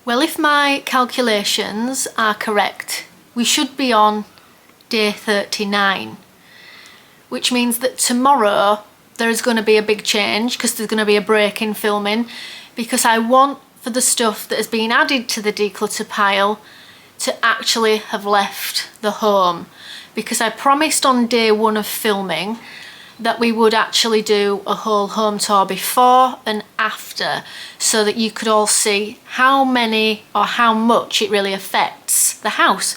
Well, if my calculations are correct, we should be on day 39, which means that tomorrow there is going to be a big change because there's going to be a break in filming, because I want for the stuff that has been added to the declutter pile to actually have left the home, because I promised on day 1 of filming that we would actually do a whole home tour before and after, so that you could all see how many or how much it really affects the house.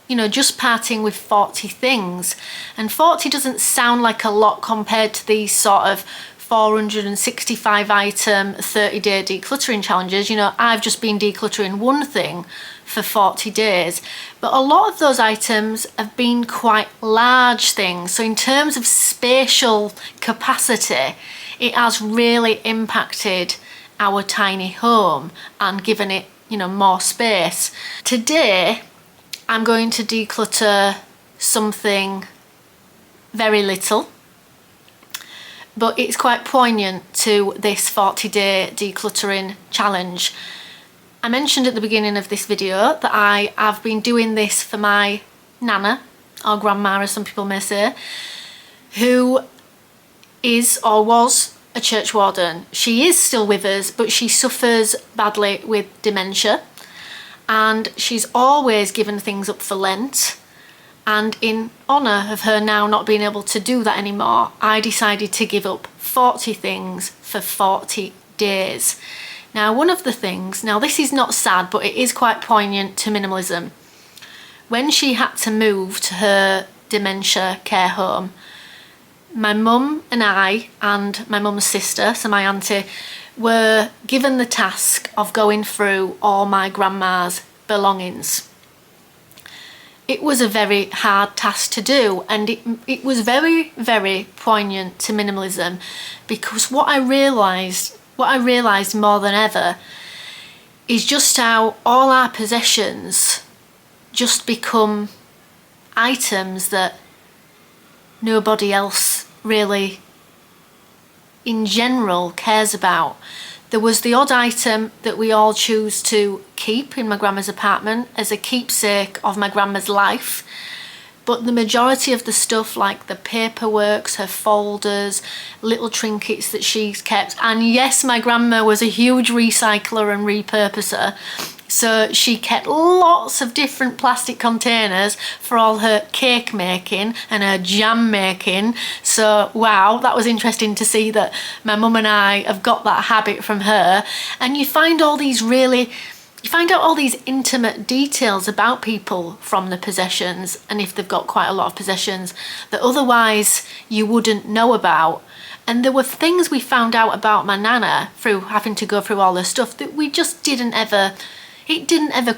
You know, just parting with 40 things. And 40 doesn't sound like a lot compared to these sort of 465 item 30-day decluttering challenges. You know, I've just been decluttering one thing for 40 days, but a lot of those items have been quite large things. So in terms of spatial capacity, it has really impacted our tiny home and given it, you know, more space. Today, I'm going to declutter something very little, but it's quite poignant to this 40-day decluttering challenge. I mentioned at the beginning of this video that I have been doing this for my nana, or grandma as some people may say, who is or was a church warden. She is still with us, but she suffers badly with dementia, and she's always given things up for Lent. And in honour of her now not being able to do that anymore, I decided to give up 40 things for 40 days. Now, one of the things, now this is not sad, but it is quite poignant to minimalism. When she had to move to her dementia care home, my mum and I and my mum's sister, so my auntie, were given the task of going through all my grandma's belongings. It was a very hard task to do, and it was very, very poignant to minimalism, because what I realised more than ever is just how all our possessions just become items that nobody else really in general cares about. There was the odd item that we all choose to keep in my grandma's apartment as a keepsake of my grandma's life, but the majority of the stuff, like the paperworks, her folders, little trinkets that she's kept, and yes, my grandma was a huge recycler and repurposer, so she kept lots of different plastic containers for all her cake making and her jam making. So wow, that was interesting to see that my mum and I have got that habit from her. And you find out all these intimate details about people from the possessions, and if they've got quite a lot of possessions, that otherwise you wouldn't know about. And there were things we found out about my nana through having to go through all her stuff that we just didn't ever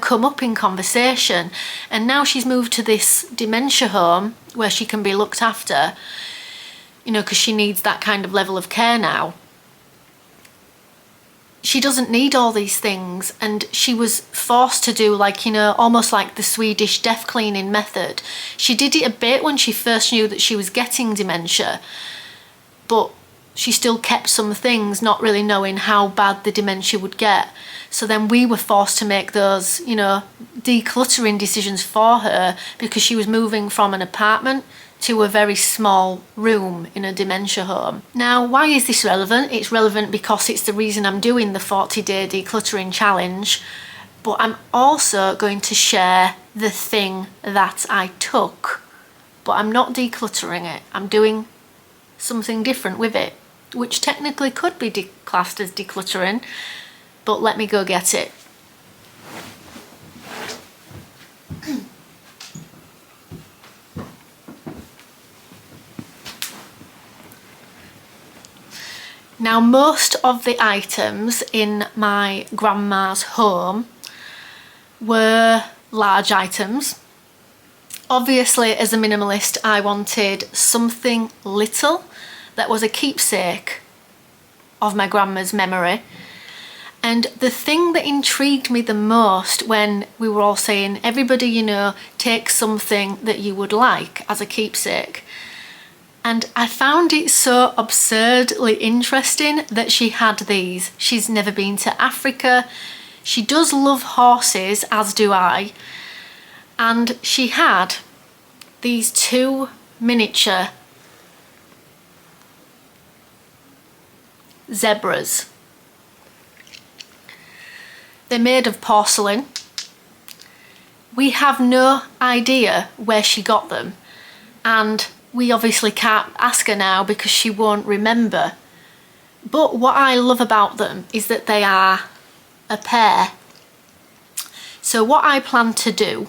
come up in conversation. And now she's moved to this dementia home where she can be looked after, you know, because she needs that kind of level of care now. She doesn't need all these things, and she was forced to do, like, you know, almost like the Swedish death cleaning method. She did it a bit when she first knew that she was getting dementia, but she still kept some things, not really knowing how bad the dementia would get. So then we were forced to make those, you know, decluttering decisions for her, because she was moving from an apartment to a very small room in a dementia home. Now, why is this relevant? It's relevant because it's the reason I'm doing the 40-day decluttering challenge, but I'm also going to share the thing that I took, but I'm not decluttering it. I'm doing something different with it, which technically could be classed as decluttering, but let me go get it. Now, most of the items in my grandma's home were large items. Obviously, as a minimalist, I wanted something little that was a keepsake of my grandma's memory. And the thing that intrigued me the most when we were all saying, everybody, you know, take something that you would like as a keepsake. And I found it so absurdly interesting that she had these. She's never been to Africa. She does love horses, as do I, and she had these 2 miniature zebras. They're made of porcelain. We have no idea where she got them, and we obviously can't ask her now because she won't remember. But what I love about them is that they are a pair. So what I plan to do,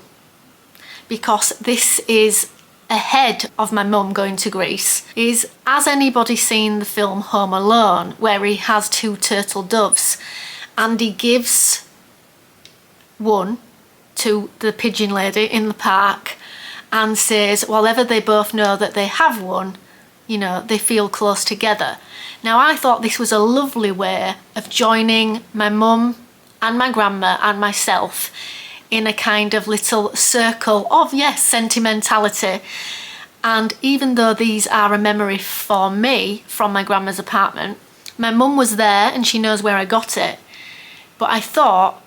because this is ahead of my mum going to Greece, is, has anybody seen the film Home Alone, where he has 2 turtle doves and he gives one to the pigeon lady in the park and says, well, whenever they both know that they have one, you know, they feel close together. Now, I thought this was a lovely way of joining my mum and my grandma and myself in a kind of little circle of, yes, sentimentality. And even though these are a memory for me from my grandma's apartment, my mum was there and she knows where I got it. But I thought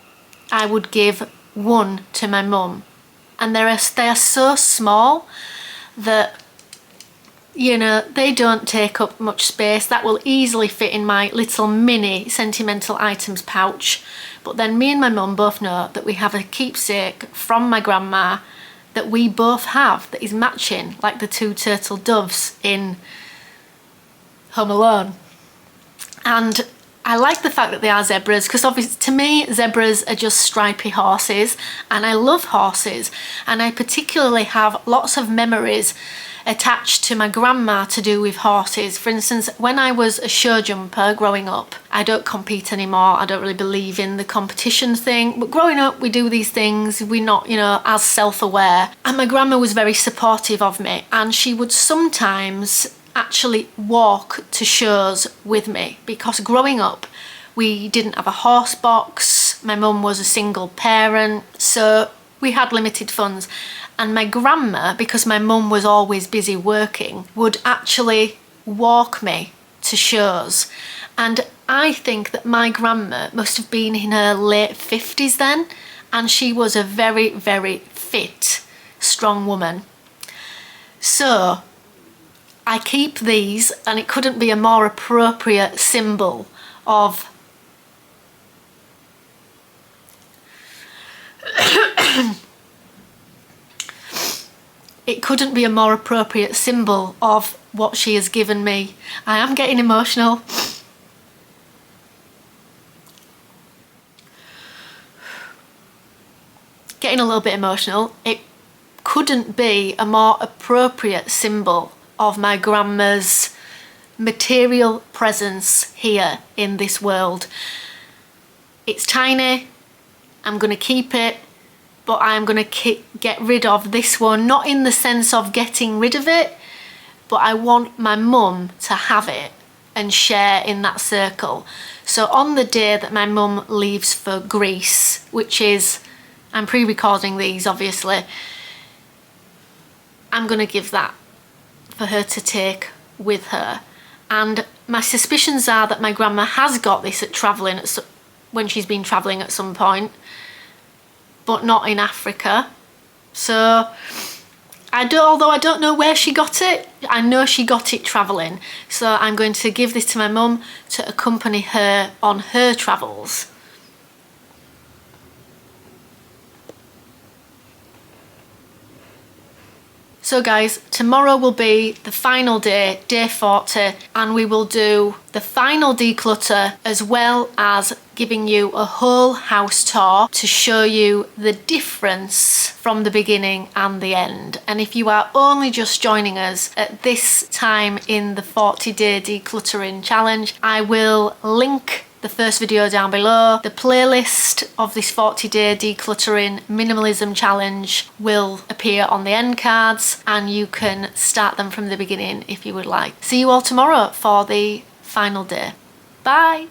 I would give one to my mum. And they are so small that, you know, they don't take up much space. That will easily fit in my little mini sentimental items pouch. But then me and my mum both know that we have a keepsake from my grandma that we both have that is matching, like the 2 turtle doves in Home Alone. And I like the fact that they are zebras, because obviously to me zebras are just stripy horses, and I love horses, and I particularly have lots of memories attached to my grandma to do with horses. For instance, when I was a show jumper growing up, I don't compete anymore, I don't really believe in the competition thing, but growing up we do these things, we're not, you know, as self-aware, and my grandma was very supportive of me, and she would sometimes actually walk to shows with me, because growing up we didn't have a horse box, my mum was a single parent, so we had limited funds, and my grandma, because my mum was always busy working, would actually walk me to shows. And I think that my grandma must have been in her late 50s then, and she was a very, very fit, strong woman. So I keep these, and it couldn't be a more appropriate symbol of it couldn't be a more appropriate symbol of what she has given me. I am getting emotional. Getting a little bit emotional. It couldn't be a more appropriate symbol of my grandma's material presence here in this world. It's tiny, I'm going to keep it, but I'm going to get rid of this one, not in the sense of getting rid of it, but I want my mum to have it and share in that circle. So on the day that my mum leaves for Greece, which is, I'm pre-recording these obviously, I'm going to give that for her to take with her. And my suspicions are that my grandma has got this at travelling when she's been travelling at some point, but not in Africa. So although I don't know where she got it, I know she got it travelling. So I'm going to give this to my mum to accompany her on her travels. So guys, tomorrow will be the final day, day 40, and we will do the final declutter as well as giving you a whole house tour to show you the difference from the beginning and the end. And if you are only just joining us at this time in the 40-day decluttering challenge, I will link the first video down below. The playlist of this 40-day decluttering minimalism challenge will appear on the end cards, and you can start them from the beginning if you would like. See you all tomorrow for the final day. Bye!